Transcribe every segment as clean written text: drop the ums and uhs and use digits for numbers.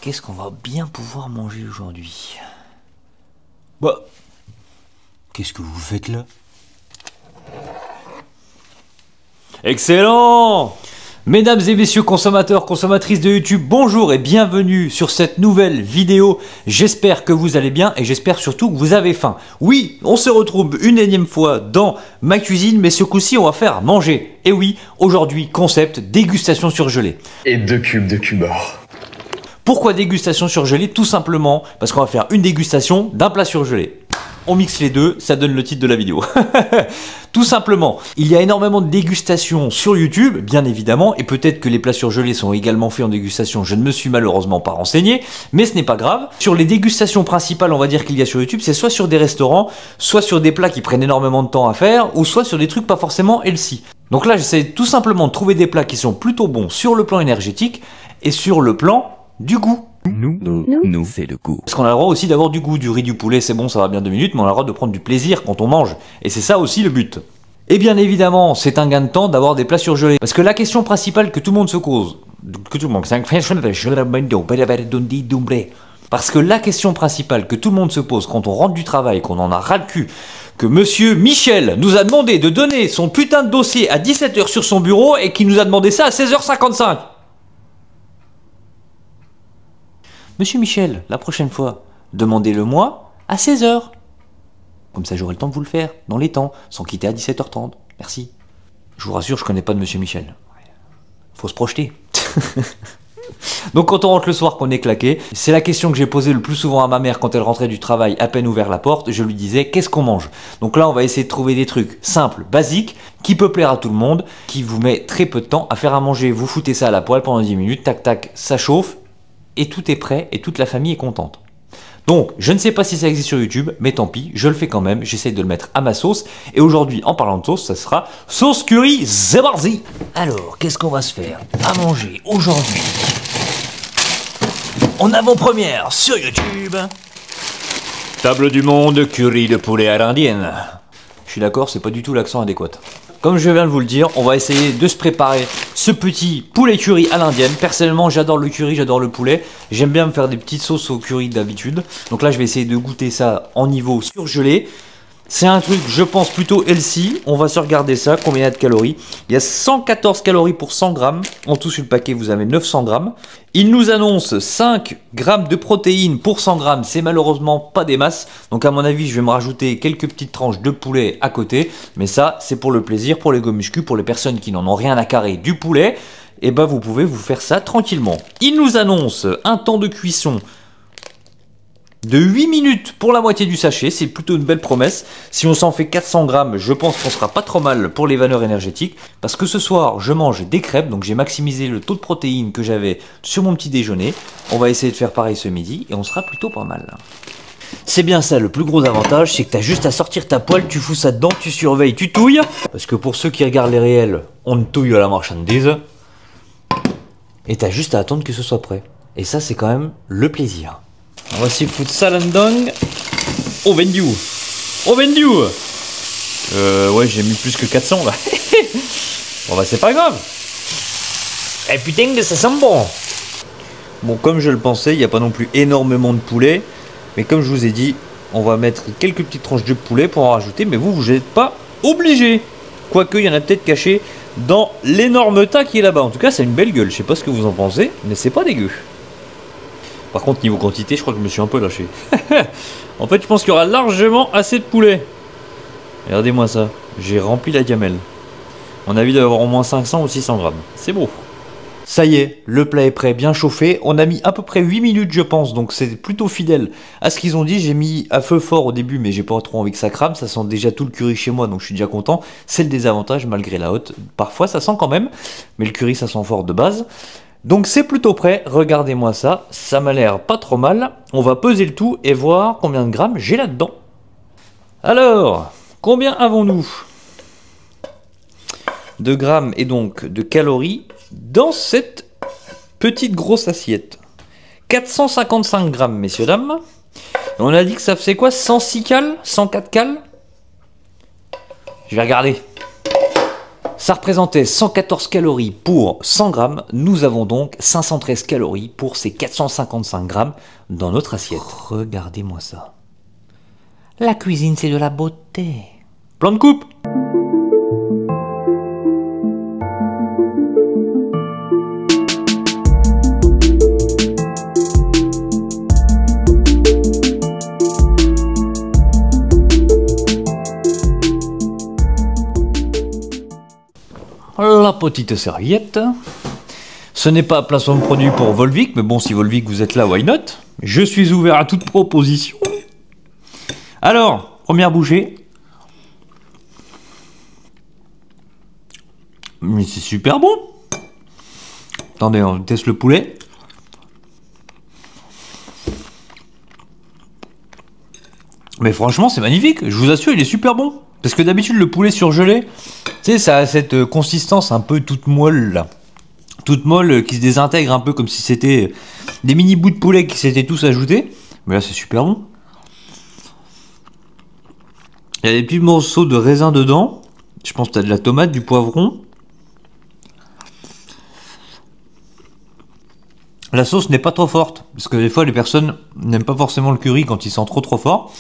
Qu'est-ce qu'on va bien pouvoir manger aujourd'hui? Bah, qu'est-ce que vous faites là? Excellent! Mesdames et messieurs consommateurs, consommatrices de YouTube, bonjour et bienvenue sur cette nouvelle vidéo. J'espère que vous allez bien et j'espère surtout que vous avez faim. Oui, on se retrouve une énième fois dans ma cuisine, mais ce coup-ci on va faire à manger. Et oui, aujourd'hui, concept dégustation surgelée. Et 2 cubes de cubord. Pourquoi dégustation surgelée? Tout simplement parce qu'on va faire une dégustation d'un plat surgelé. On mixe les deux, ça donne le titre de la vidéo. Tout simplement, il y a énormément de dégustations sur YouTube, bien évidemment, et peut-être que les plats surgelés sont également faits en dégustation, je ne me suis malheureusement pas renseigné, mais ce n'est pas grave. Sur les dégustations principales, on va dire qu'il y a sur YouTube, c'est soit sur des restaurants, soit sur des plats qui prennent énormément de temps à faire, ou soit sur des trucs pas forcément healthy. Donc là, j'essaie tout simplement de trouver des plats qui sont plutôt bons sur le plan énergétique et sur le plan du goût. Nous, c'est le goût. Parce qu'on a le droit aussi d'avoir du goût, du riz, du poulet, c'est bon, ça va bien 2 minutes, mais on a le droit de prendre du plaisir quand on mange. Et c'est ça aussi le but. Et bien évidemment, c'est un gain de temps d'avoir des plats surgelés. Parce que la question principale que tout le monde se pose, parce que la question principale que tout le monde se pose quand on rentre du travail, qu'on en a ras le cul, que monsieur Michel nous a demandé de donner son putain de dossier à 17 h sur son bureau et qu'il nous a demandé ça à 16 h 55. Monsieur Michel, la prochaine fois, demandez-le moi à 16 h. Comme ça j'aurai le temps de vous le faire, dans les temps, sans quitter à 17 h 30. Merci. Je vous rassure, je connais pas de monsieur Michel. Faut se projeter. Donc quand on rentre le soir, qu'on est claqué, c'est la question que j'ai posée le plus souvent à ma mère quand elle rentrait du travail, à peine ouvert la porte, je lui disais qu'est-ce qu'on mange? Donc là on va essayer de trouver des trucs simples, basiques, qui peut plaire à tout le monde, qui vous met très peu de temps à faire à manger. Vous foutez ça à la poêle pendant 10 minutes, tac tac, ça chauffe, et tout est prêt, et toute la famille est contente. Donc, je ne sais pas si ça existe sur YouTube, mais tant pis, je le fais quand même, j'essaie de le mettre à ma sauce, et aujourd'hui, en parlant de sauce, ça sera sauce curry Zebarzi. Alors, qu'est-ce qu'on va se faire à manger aujourd'hui? En avant-première sur YouTube, table du monde, curry de poulet à l'indienne. Je suis d'accord, c'est pas du tout l'accent adéquat. Comme je viens de vous le dire, on va essayer de se préparer ce petit poulet curry à l'indienne. Personnellement, j'adore le curry, j'adore le poulet. J'aime bien me faire des petites sauces au curry d'habitude. Donc là, je vais essayer de goûter ça en niveau surgelé. C'est un truc, je pense, plutôt healthy. On va se regarder ça, combien il y a de calories. Il y a 114 calories pour 100 grammes. En tout sur le paquet, vous avez 900 grammes. Il nous annonce 5 grammes de protéines pour 100 grammes. C'est malheureusement pas des masses. Donc à mon avis, je vais me rajouter quelques petites tranches de poulet à côté. Mais ça, c'est pour le plaisir, pour les gomuscu, pour les personnes qui n'en ont rien à carrer du poulet. Et ben vous pouvez vous faire ça tranquillement. Il nous annonce un temps de cuisson de 8 minutes pour la moitié du sachet, c'est plutôt une belle promesse. Si on s'en fait 400 grammes, je pense qu'on sera pas trop mal pour les valeurs énergétiques. Parce que ce soir, je mange des crêpes, donc j'ai maximisé le taux de protéines que j'avais sur mon petit déjeuner. On va essayer de faire pareil ce midi et on sera plutôt pas mal. C'est bien ça, le plus gros avantage, c'est que t'as juste à sortir ta poêle, tu fous ça dedans, tu surveilles, tu touilles. Parce que pour ceux qui regardent les réels, on touille à la marchandise. Et t'as juste à attendre que ce soit prêt. Et ça, c'est quand même le plaisir. On va essayer de foutre ça là-dedans. Oh, vendu. Oh, vendu. Ouais, j'ai mis plus que 400 là. Bon, bah, c'est pas grave. Eh putain, que ça sent bon. Bon, comme je le pensais, il n'y a pas non plus énormément de poulet. Mais comme je vous ai dit, on va mettre quelques petites tranches de poulet pour en rajouter. Mais vous n'êtes pas obligés. Quoique, il y en a peut-être caché dans l'énorme tas qui est là-bas. En tout cas, c'est une belle gueule. Je sais pas ce que vous en pensez, mais c'est pas dégueu. Par contre, niveau quantité, je crois que je me suis un peu lâché. En fait, je pense qu'il y aura largement assez de poulet. Regardez-moi ça. J'ai rempli la gamelle. On a envie d'avoir au moins 500 ou 600 grammes. C'est beau. Ça y est, le plat est prêt, bien chauffé. On a mis à peu près 8 minutes, je pense. Donc c'est plutôt fidèle à ce qu'ils ont dit. J'ai mis à feu fort au début, mais j'ai pas trop envie que ça crame. Ça sent déjà tout le curry chez moi, donc je suis déjà content. C'est le désavantage, malgré la haute. Parfois, ça sent quand même. Mais le curry, ça sent fort de base. Donc c'est plutôt prêt, regardez-moi ça, ça m'a l'air pas trop mal. On va peser le tout et voir combien de grammes j'ai là-dedans. Alors, combien avons-nous de grammes et donc de calories dans cette petite grosse assiette? 455 grammes, messieurs, dames. Et on a dit que ça faisait quoi? 106 cales? 104 cales? Je vais regarder. Ça représentait 114 calories pour 100 grammes. Nous avons donc 513 calories pour ces 455 grammes dans notre assiette. Regardez-moi ça. La cuisine, c'est de la beauté. Plan de coupe. La petite serviette. Ce n'est pas un placement de produit pour Volvic, mais bon, si Volvic vous êtes là, why not? Je suis ouvert à toute proposition. Alors, première bouchée. Mais c'est super bon. Attendez, on teste le poulet. Mais franchement, c'est magnifique. Je vous assure, il est super bon. Parce que d'habitude, le poulet surgelé, tu sais, ça a cette consistance un peu toute molle, là. Toute molle, qui se désintègre un peu comme si c'était des mini bouts de poulet qui s'étaient tous ajoutés. Mais là, c'est super bon. Il y a des petits morceaux de raisin dedans. Je pense que tu as de la tomate, du poivron. La sauce n'est pas trop forte. Parce que des fois, les personnes n'aiment pas forcément le curry quand il sent trop fort.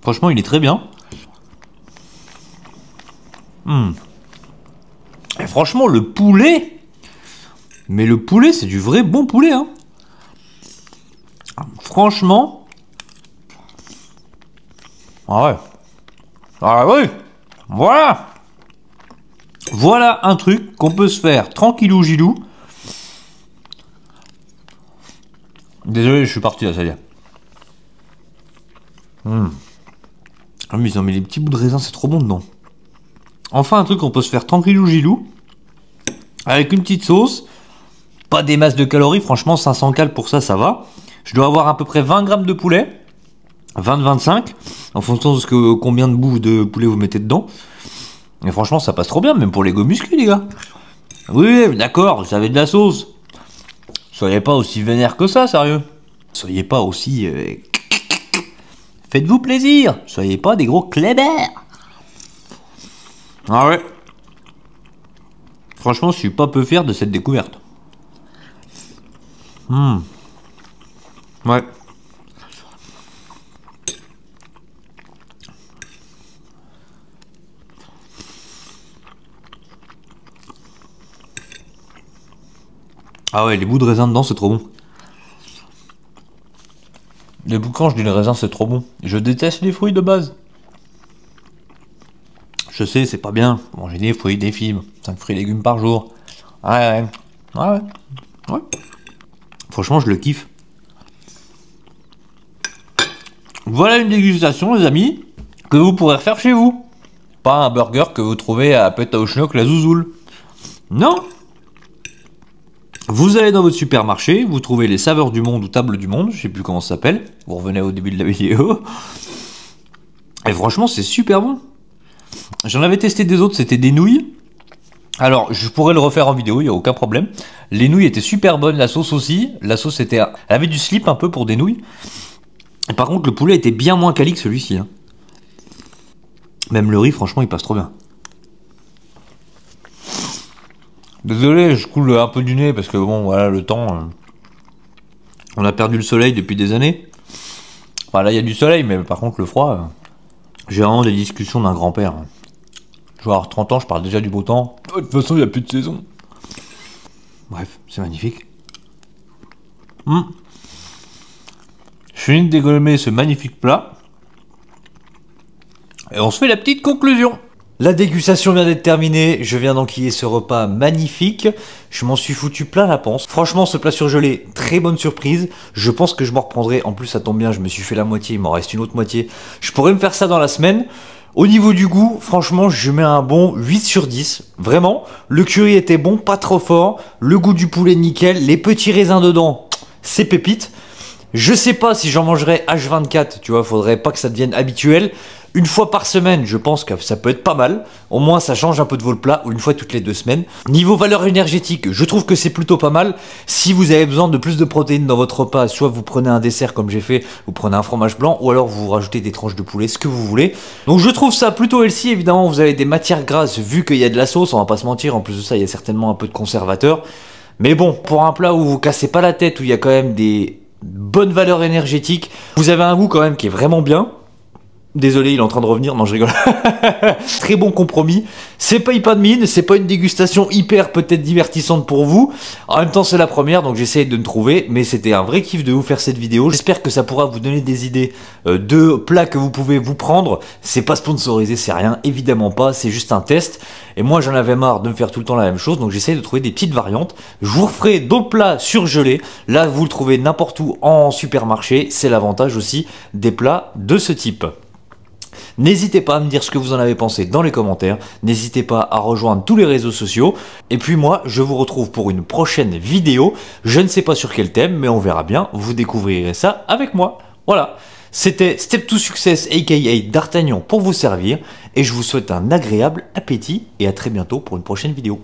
Franchement, il est très bien. Et franchement, le poulet... Mais le poulet, c'est du vrai bon poulet, hein. Franchement... Ah ouais. Ah oui. Voilà. Voilà un truc qu'on peut se faire tranquillou gilou. Désolé, je suis parti là, ça y est. Ah mais ils ont mis les petits bouts de raisin, c'est trop bon dedans. Enfin un truc qu'on peut se faire tranquillou gilou. Avec une petite sauce. Pas des masses de calories, franchement 500 calories pour ça, ça va. Je dois avoir à peu près 20 grammes de poulet. 20-25. En fonction de combien de bouts de poulet vous mettez dedans. Et franchement ça passe trop bien, même pour les go musclés les gars. Oui, d'accord, vous avez de la sauce. Soyez pas aussi vénère que ça, sérieux. Soyez pas aussi... Faites-vous plaisir. Soyez pas des gros clébert. Ah ouais. Franchement, je suis pas peu fier de cette découverte. Ouais. Ah ouais, les bouts de raisin dedans, c'est trop bon. Les boucans, je dis les raisins, c'est trop bon. Je déteste les fruits de base. Je sais, c'est pas bien. Manger des fruits, des fibres. 5 fruits et légumes par jour. Ouais. Franchement, je le kiffe. Voilà une dégustation, les amis, que vous pourrez refaire chez vous. Pas un burger que vous trouvez à Petauschnock, la Zouzoule. Non. Vous allez dans votre supermarché, vous trouvez les saveurs du monde ou table du monde, je sais plus comment ça s'appelle. Vous revenez au début de la vidéo. Et franchement, c'est super bon. J'en avais testé des autres, c'était des nouilles. Alors, je pourrais le refaire en vidéo, il n'y a aucun problème. Les nouilles étaient super bonnes, la sauce aussi. La sauce était... Elle avait du slip un peu pour des nouilles. Et par contre, le poulet était bien moins quali que celui-ci. Hein. Même le riz, franchement, il passe trop bien. Désolé, je coule un peu du nez parce que bon, voilà, le temps... on a perdu le soleil depuis des années. Enfin, là, il y a du soleil, mais par contre, le froid... j'ai vraiment des discussions d'un grand-père. Je vais avoir 30 ans, je parle déjà du beau temps. De toute façon, il n'y a plus de saison. Bref, c'est magnifique. Je finis de dégommer ce magnifique plat. Et on se fait la petite conclusion. La dégustation vient d'être terminée, je viens d'enquiller ce repas magnifique, je m'en suis foutu plein la panse. Franchement, ce plat surgelé, très bonne surprise, je pense que je m'en reprendrai, en plus ça tombe bien, je me suis fait la moitié, il m'en reste une autre moitié. Je pourrais me faire ça dans la semaine. Au niveau du goût, franchement, je mets un bon 8 sur 10, vraiment. Le curry était bon, pas trop fort, le goût du poulet nickel, les petits raisins dedans, c'est pépite. Je sais pas si j'en mangerai H24, tu vois, faudrait pas que ça devienne habituel. Une fois par semaine, je pense que ça peut être pas mal. Au moins, ça change un peu de votre plat, ou une fois toutes les 2 semaines. Niveau valeur énergétique, je trouve que c'est plutôt pas mal. Si vous avez besoin de plus de protéines dans votre repas, soit vous prenez un dessert comme j'ai fait, vous prenez un fromage blanc, ou alors vous rajoutez des tranches de poulet, ce que vous voulez. Donc je trouve ça plutôt healthy. Évidemment, vous avez des matières grasses, vu qu'il y a de la sauce, on va pas se mentir. En plus de ça, il y a certainement un peu de conservateur. Mais bon, pour un plat où vous cassez pas la tête, où il y a quand même des bonnes valeurs énergétiques, vous avez un goût quand même qui est vraiment bien. Désolé, il est en train de revenir, non je rigole. Très bon compromis. C'est paye pas de mine, c'est pas une dégustation hyper peut-être divertissante pour vous. En même temps c'est la première, donc j'essaie de me trouver, mais c'était un vrai kiff de vous faire cette vidéo. J'espère que ça pourra vous donner des idées de plats que vous pouvez vous prendre. C'est pas sponsorisé, c'est rien, évidemment pas, c'est juste un test. Et moi j'en avais marre de me faire tout le temps la même chose, donc j'essaie de trouver des petites variantes. Je vous referai d'autres plats surgelés. Là vous le trouvez n'importe où en supermarché, c'est l'avantage aussi des plats de ce type. N'hésitez pas à me dire ce que vous en avez pensé dans les commentaires. N'hésitez pas à rejoindre tous les réseaux sociaux. Et puis moi, je vous retrouve pour une prochaine vidéo. Je ne sais pas sur quel thème, mais on verra bien. Vous découvrirez ça avec moi. Voilà. C'était Step to Success, aka D'Artagnan, pour vous servir. Et je vous souhaite un agréable appétit et à très bientôt pour une prochaine vidéo.